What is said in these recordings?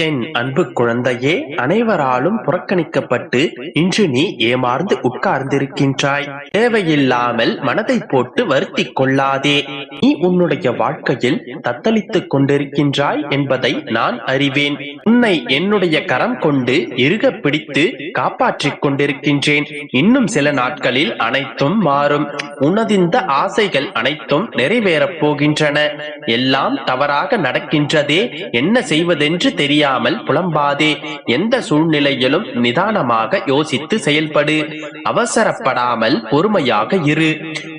என் அன்பு குழந்தையே, அனைவராலும் புறக்கணிக்கப்பட்டு இன்று நீ ஏமாந்து உட்கார்ந்திருக்கின்றாய். தேவையில்லாமல் மனதை போட்டு வருத்திக் கொள்ளாதே. நீ உன்னுடைய வாழ்க்கையில் தத்தளித்துக் கொண்டிருக்கின்றாய் என்பதை நான் அறிவேன். உன்னை என்னுடைய கரம் கொண்டு இறுக பிடித்து காப்பாற்றிக் கொண்டிருக்கின்றேன். இன்னும் சில நாட்களில் அனைத்தும் மாறும். உனதிந்த ஆசைகள் அனைத்தும் நிறைவேறப் போகின்றன. எல்லாம் தவறாக நடக்கின்றதே, என்ன செய்வதென்று தெரியாமல் புலம்பாதே. எந்த சூழ்நிலையிலும் நிதானமாக யோசித்து செயல்படு. அவசரப்படாமல் பொறுமையாக இரு.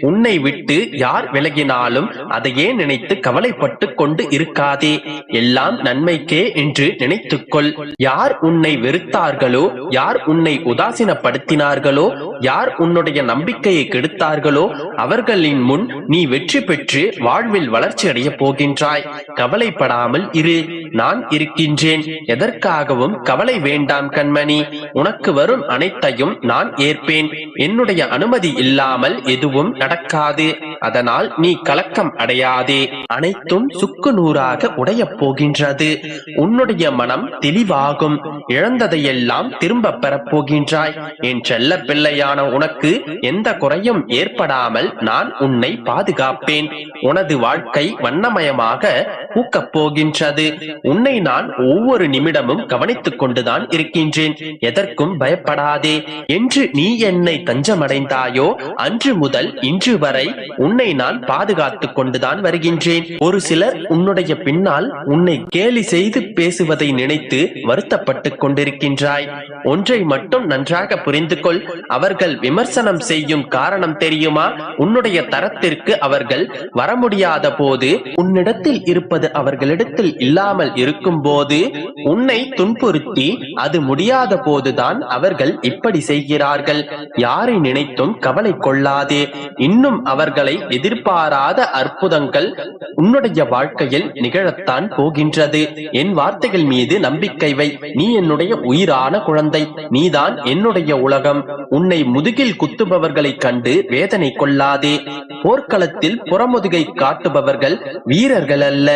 உன்னை விட்டு யார் விலகினாலும் அதையே நினைத்து கவலைப்பட்டு கொண்டு இருக்காதே. எல்லாம் நன்மைக்கே என்று நினைத்துக்கொள். யார் உன்னை வெறுத்தார்களோ, யார் உன்னை உதாசீனப்படுத்தினார்களோ, யார் உன்னுடைய நம்பிக்கையை கெடுத்தார்களோ அவர்களின் முன் நீ வெற்றி பெற்று வாழ்வில் வளர்ச்சி அடைய போகின்றாய். கவலைப்படாமல் இரு. நான் இருக்கின்றேன். எதற்காகவும் கவலை வேண்டாம் கண்மணி. உனக்கு வரும் அனைத்தையும் நான் ஏற்பேன். என்னுடைய அனுமதி இல்லாமல் எதுவும் நடக்காது. அதனால் நீ கலக்கம் அடையாதே. அனைத்தும் சுக்கு நூறாக உடையப் போகின்றது. உன்னுடைய மனம் தெளிவாகும். இழந்ததையெல்லாம் திரும்ப பெறப் போகின்றாய். என் செல்ல பிள்ளையான உனக்கு எந்த குறையும் ஏற்படாமல் நான் உன்னை பாதுகாப்பேன். உனது வாழ்க்கை வண்ணமயமாக பூக்கப் போகின்றது. உன்னை நான் ஒவ்வொரு நிமிடமும் கவனித்துக் கொண்டுதான் இருக்கின்றேன். எதற்கும் பயப்படாதே. என்று நீ என்னை தஞ்சமடைந்தாயோ அன்று முதல் இன்று வரை உன்னை நான் பாதுகாத்துக் கொண்டுதான் வருகின்றேன். ஒரு சிலர் உன்னுடைய பின்னால் உன்னை கேலி செய்து பேசுவதை நினைத்து வருத்தப்பட்டுக் கொண்டிருக்கின்றாய். ஒன்றை மட்டும் நன்றாக புரிந்து கொள். அவர்கள் விமர்சனம் செய்யும் காரணம் தெரியுமா? உன்னுடைய தரத்திற்கு அவர்கள் வர முடியாத போது, உன்னிடத்தில் இருப்பது அவர்களிடத்தில் இல்லாமல் இருக்கும் போது உன்னை துன்புறுத்தி அது முடியாத போதுதான் அவர்கள் இப்படி செய்கிறார்கள். யாரை நினைத்தும் கவலை கொள்ளாதே. இன்னும் அவர்களை எதிர்பாராத அற்புதங்கள் உன்னுடைய வாழ்க்கையில் நிகழத்தான் போகின்றது. என் வார்த்தைகள் மீது நம்பிக்கை வை. நீ என்னுடைய உயிரான குழந்தை. நீதான் என்னுடைய உலகம். உன்னை முதுகில் குத்துபவர்களை கண்டு வேதனை கொள்ளாதே. போர்க்களத்தில் புறமுதுகை காட்டுபவர்கள் வீரர்கள் அல்ல.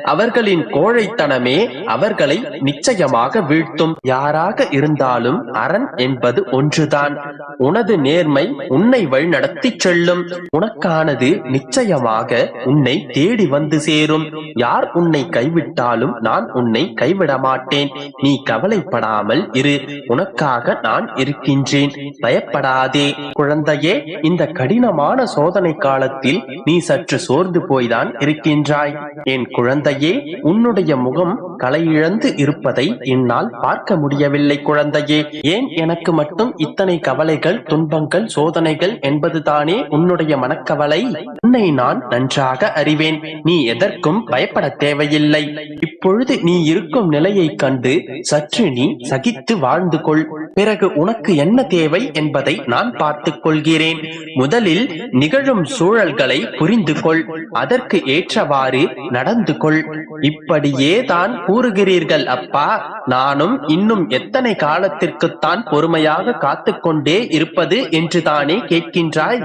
அவர்களின் கோழைத்தனமே அவர்களை நிச்சயமாக வீழ்த்தும். யாராக இருந்தாலும் அரண் என்பது ஒன்றுதான். உனது நேர்மை உன்னை வழி நடத்தி செல்லும். உனக்கானது நிச்சயமாக உன்னை தேடி வந்து சேரும். யார் உன்னை கைவிட்டாலும் நான் உன்னை கைவிட மாட்டேன். நீ கவலைப்படாமல் இரு. உனக்காக நான் இருக்கின்றேன். பயப்படாதே குழந்தையே. இந்த கடினமான சோதனை காலத்தில் நீ சற்று சோர்ந்து போய்தான் இருக்கின்றாய். என் குழந்தையே, உன்னுடைய முகம் களையிழந்து இருப்பதை என்னால் பார்க்க முடியவில்லை குழந்தையே. ஏன் எனக்கு மட்டும் இத்தனை கவலைகள், துன்பங்கள், சோதனைகள் என்பதுதானே உன்னுடைய மனக்கவலை? உன்னை நான் நன்றாக அறிவேன். நீ எதற்கும் பயப்பட தேவையில்லை. இப்பொழுது நீ இருக்கும் நிலையை கண்டு சற்று நீ சகித்து வாழ்ந்து கொள். பிறகு உனக்கு என்ன தேவை என்பதை நான் பார்த்துக் கொள்கிறேன். முதலில் நிகழும் சூழல்களை புரிந்து கொள். அதற்கு ஏற்றவாறு நடந்து கொள். இப்படியே தான் கூறுகிறீர்கள் அப்பா. நானும் இன்னும் எத்தனை காலத்திற்குத்தான் பொறுமையாக காத்துக்கொண்டே இருப்பது என்று தானே கேட்கின்றாய்?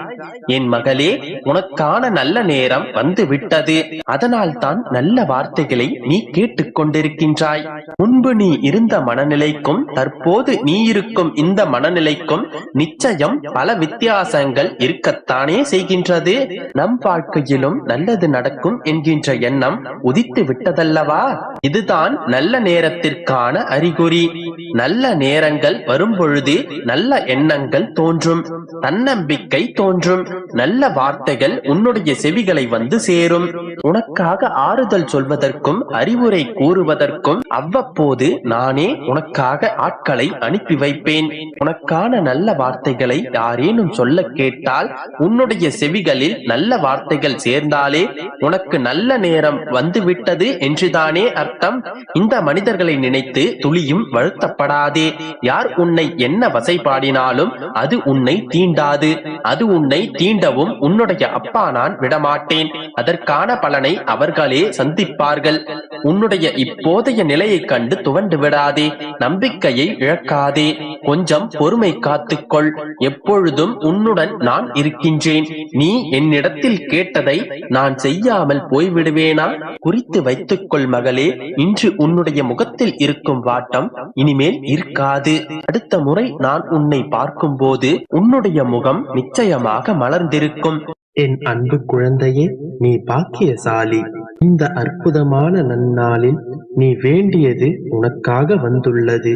என் மகளே, உனக்கான நல்ல நேரம் வந்து விட்டது. அதனால் தான் நல்ல வார்த்தைகளை நீ கேட்டுக் கொண்டிருக்கின்றாய். முன்பு நீ இருந்த மனநிலைக்கும் தற்போது நீ இருக்கும் இந்த மனநிலைக்கும் நிச்சயம் பல வித்தியாசங்கள் இருக்கத்தானே செய்கின்றது. நம் வாழ்க்கையிலும் நல்லது நடக்கும் என்கின்ற எண்ணம் உதித்து விட்டதல்லவா? இதுதான் நல்ல நேரத்திற்கான அறிகுறி. நல்ல நேரங்கள் வரும் பொழுது நல்ல எண்ணங்கள் தோன்றும், தன்னம்பிக்கை தோன்றும், நல்ல வார்த்தைகள் உன்னுடைய செவிகளை வந்து சேரும். உனக்காக ஆறுதல் சொல்வதற்கும் அறிவுரை கூறுவதற்கும் அவ்வப்போது நானே உனக்காக ஆட்களை அனுப்பி வைப்பேன். உனக்கான நல்ல வார்த்தைகளை யாரேனும் சொல்ல கேட்டால் உன்னுடைய செவிகளில் நல்ல வார்த்தைகள் சேர்ந்தாலே உனக்கு நல்ல நேரம் வந்துவிட்டது என்றுதானே அர்த்தம். இந்த மனிதர்களை நினைத்து துளியும் வருத்த வருத்தப்படாதே. யார் உன்னை என்ன வசைபாடினாலும் அது உன்னை தீண்டாது. அது உன்னை தீண்டவும் உன்னுடைய அப்பா நான் விடமாட்டேன். அதற்கான பலனை அவர்களே சந்திப்பார்கள். உன்னுடைய இப்போதைய நிலையைக் கண்டு துவண்டு விடாதே. நம்பிக்கையை இழக்காதே. கொஞ்சம் பொறுமை காத்துக்கொள். எப்பொழுதும் உன்னுடன் நான் இருக்கின்றேன். நீ என்னிடத்தில் கேட்டதை நான் செய்யாமல் போய்விடுவேனா? குறித்து வைத்துக்கொள் மகளே. இன்று உன்னுடைய முகத்தில் இருக்கும் வாட்டம் இனிமேல் இருக்காது. அடுத்த முறை நான் உன்னை பார்க்கும் போது உன்னுடைய முகம் நிச்சயமாக மலர்ந்திருக்கும். என் அன்பு குழந்தையே, நீ பாக்கியசாலி. இந்த அற்புதமான நன்னாளில் நீ வேண்டியது உனக்காக வந்துள்ளது.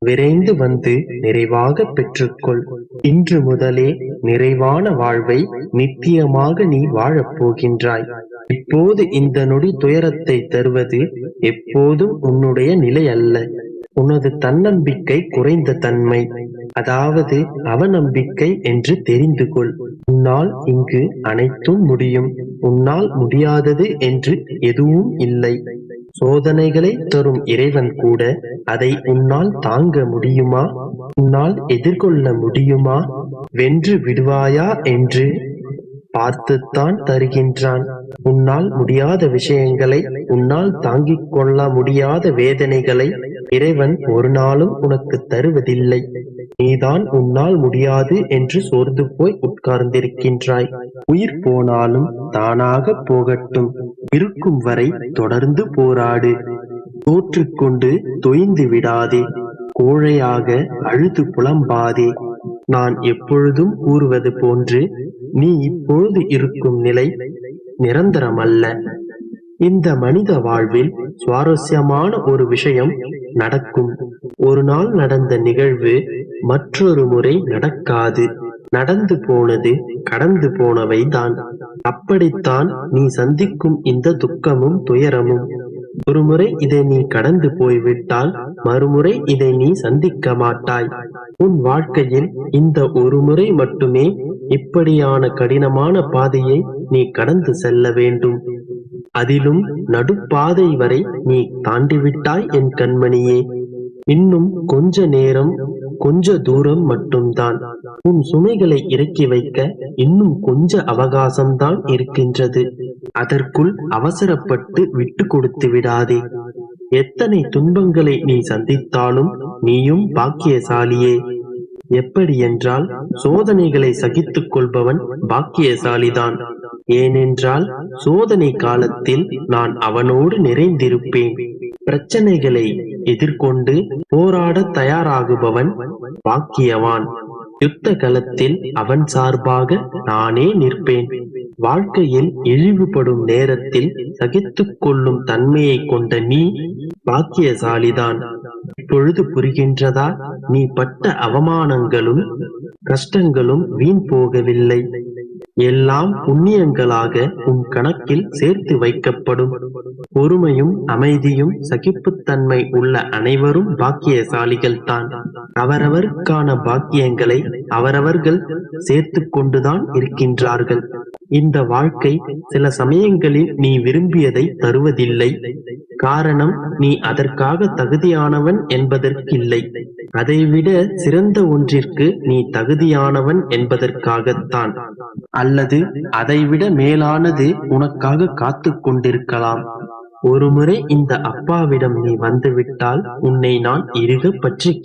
விரைந்து வந்து நிறைவாக பெற்றுக்கொள். இன்று முதலே நிறைவான வாழ்வை நித்தியமாக நீ வாழப் போகின்றாய். இப்போது இந்த நொடி துயரத்தை தருவது எப்போதும் உன்னுடைய நிலை அல்ல. உனது தன்னம்பிக்கை குறைந்த தன்மை, அதாவது அவநம்பிக்கை என்று தெரிந்து கொள். உன்னால் இங்கு அனைத்தும் முடியும். உன்னால் முடியாதது என்று எதுவும் இல்லை. சோதனைகளை தரும் இறைவன் கூட அதை உன்னால் தாங்க முடியுமா? உன்னால் எதிர்கொள்ள முடியுமா? வென்று விடுவாயா என்று பார்த்துத்தான் தருகின்றான். உன்னால் முடியாத விஷயங்களை, உன்னால் தாங்கிக் கொள்ள முடியாத வேதனைகளை இறைவன் ஒரு நாளும் உனக்கு தருவதில்லை. நீதான் உன்னால் முடியாது என்று சோர்ந்து போய் உட்கார்ந்திருக்கின்றாய். உயிர் போனாலும் தானாக போகட்டும். இருக்கும் வரை தொடர்ந்து போராடு. தோற்றுக்கொண்டு தொய்ந்து விடாதே. கோழையாக அழுது புலம்பாதே. நான் எப்பொழுதும் கூறுவது போன்று நீ இப்பொழுது இருக்கும் நிலை நிரந்தரமல்ல. இந்த மனித வாழ்வில் சுவாரஸ்யமான ஒரு விஷயம் நடக்கும். ஒரு நாள் நடந்த நிகழ்வு மற்றொரு முறை நடக்காது. நடந்து போனது கடந்து போனவை தான். அப்படித்தான் நீ சந்திக்கும் இந்த துக்கமும் துயரமும். ஒருமுறை இதை நீ கடந்து போய்விட்டால் மறுமுறை இதை நீ சந்திக்க மாட்டாய். உன் வாழ்க்கையில் இந்த ஒரு முறை மட்டுமே இப்படியான கடினமான பாதையை நீ கடந்து செல்ல வேண்டும். அதிலும் நடுப்பாதை வரை நீ தாண்டிவிட்டாய் என் கண்மணியே. இன்னும் கொஞ்ச நேரம், கொஞ்ச தூரம் மட்டும்தான். உன் சுமைகளை இறக்கி வைக்க இன்னும் கொஞ்ச அவகாசம்தான் இருக்கின்றது. அதற்குள் அவசரப்பட்டு விட்டு கொடுத்து விடாதே. எத்தனை துன்பங்களை நீ சந்தித்தாலும் நீயும் பாக்கியசாலியே. எப்படி என்றால், சோதனைகளை சகித்துக் கொள்பவன் பாக்கியசாலிதான். ஏனென்றால் சோதனை காலத்தில் நான் அவனோடு நிறைந்திருப்பேன். பிரச்சனைகளை எதிர்கொண்டு போராட தயாராகுபவன் பாக்கியவான். யுத்த களத்தில் அவன் சார்பாக நானே நிற்பேன். வாழ்க்கையில் இழிவுபடும் நேரத்தில் சகித்துக் கொள்ளும் தன்மையை கொண்ட நீ பாக்கியசாலிதான். இப்பொழுது புரிகின்றதா? நீ பட்ட அவமானங்களும் கஷ்டங்களும் வீண் போகவில்லை. எல்லாம் புண்ணியங்களாக உன் கணக்கில் சேர்த்து வைக்கப்படும். பொறுமையும் அமைதியும் சகிப்புத்தன்மை உள்ள அனைவரும் பாக்கியசாலிகள் தான். அவரவருக்கான பாக்கியங்களை அவரவர்கள் சேர்த்து கொண்டுதான் இருக்கின்றார்கள். இந்த வாழ்க்கை சில சமயங்களில் நீ விரும்பியதை தருவதில்லை. காரணம், நீ அதற்காக தகுதியானவன் என்பதற்கில்லை. அதைவிட சிறந்த ஒன்றிற்கு நீ தகுதியானவன் என்பதற்காகத்தான். அல்லது அதைவிட மேலானது உனக்காக காத்து கொண்டிருக்கலாம். ஒருமுறை இந்த அப்பாவிடம் நீ வந்துவிட்டால் உன்னை நான் இறுக பற்றி